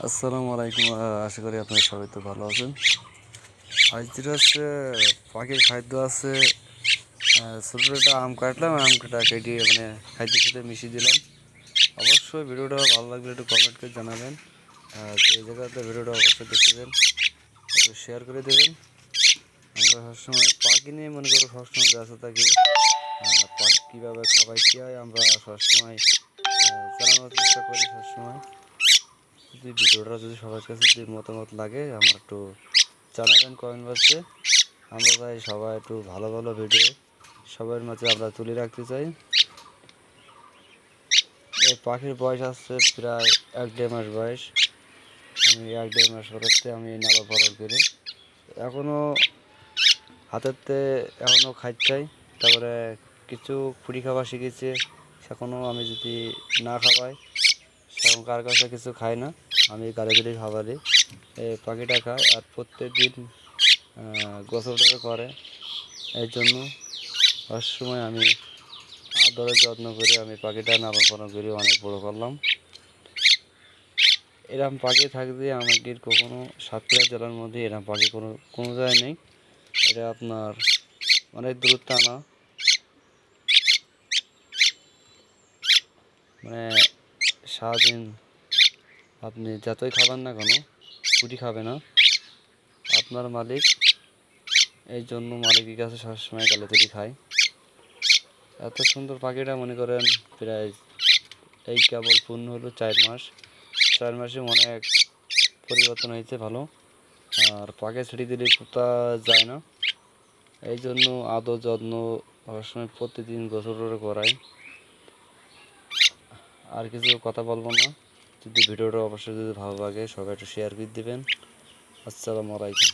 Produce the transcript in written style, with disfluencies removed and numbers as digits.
আসসালামু আলাইকুম। আশা করি আপনারা সবাই তো ভালো আছেন। আজ যেটা হচ্ছে পাখির খাদ্য আছে। ছোটো একটা আম কাটলাম, আমটা কেটে খাদ্যের সাথে মিশিয়ে দিলাম। অবশ্যই ভিডিওটা ভালো লাগলে একটু কমেন্ট করে জানাবেন। যে জায়গাতে ভিডিওটা অবশ্যই দেখতেছেন একটু শেয়ার করে দেবেন। আমরা সবসময় পাখি নিয়ে মনে করো সবসময় ব্যস্ত থাকি। পাখি কীভাবে খাওয়াইতে হয় আমরা সবসময় জানানোর চেষ্টা করি। সবসময় যদি ভিডিওটা যদি সবার কাছে যদি মতামত লাগে আমার একটু জানাবেন কমেন্ট বক্সে। আমরা চাই সবাই একটু ভালো ভালো ভিডিও সবার মাঝে আমরা তুলে রাখতে চাই। এই পাখির বয়স আসছে প্রায় 1-1.5 মাস বয়স। আমি 1-1.5 মাস হতে আমি নাড়া পালন করি। এখনও হাতেরতে এখনও খাচ্ছাই। তারপরে কিছু ফুটি খাবার শিখেছে, সেখনও আমি যদি না খাওয়াই সেরকম কার কাছে কিছু খাই না, আমি গাড়ি গাড়ি খাবারই এই পাখিটা খায়। আর প্রত্যেক দিন গোসল টোসল করে। এই জন্য সবসময় আমি আদরের যত্ন করে আমি পাখিটা লালন পালন করি, অনেক বড়ো করলাম। এরকম পাখি থাকবে আমাদের কখনো সাতক্ষীরা জেলার মধ্যে এরকম পাখি কোনো জায়গায় নেই। এটা আপনার অনেক দূরত্ব আনা, সারাদিন আপনি যতই খাবেন না কেন ছুটি খাবে না আপনার মালিক। এই জন্য মালিকের কাছে সবসময় গালাগালি খায়। এত সুন্দর পাখিটা মনে করেন প্রায় এই কেবল পূর্ণ হলো 4 মাস। 4 মাসে অনেক পরিবর্তন হয়েছে ভালো। আর পাখি ছেড়ে দিলে কোথাও যায় না, এই জন্য আদর যত্ন সবসময় প্রতিদিন গোসল করাই। আর কিছু কথা বলবো না। যদি ভিডিওটা অবশ্যই যদি ভালো লাগে সবাই একটু শেয়ার করে দেবেন। আসসালামু আলাইকুম।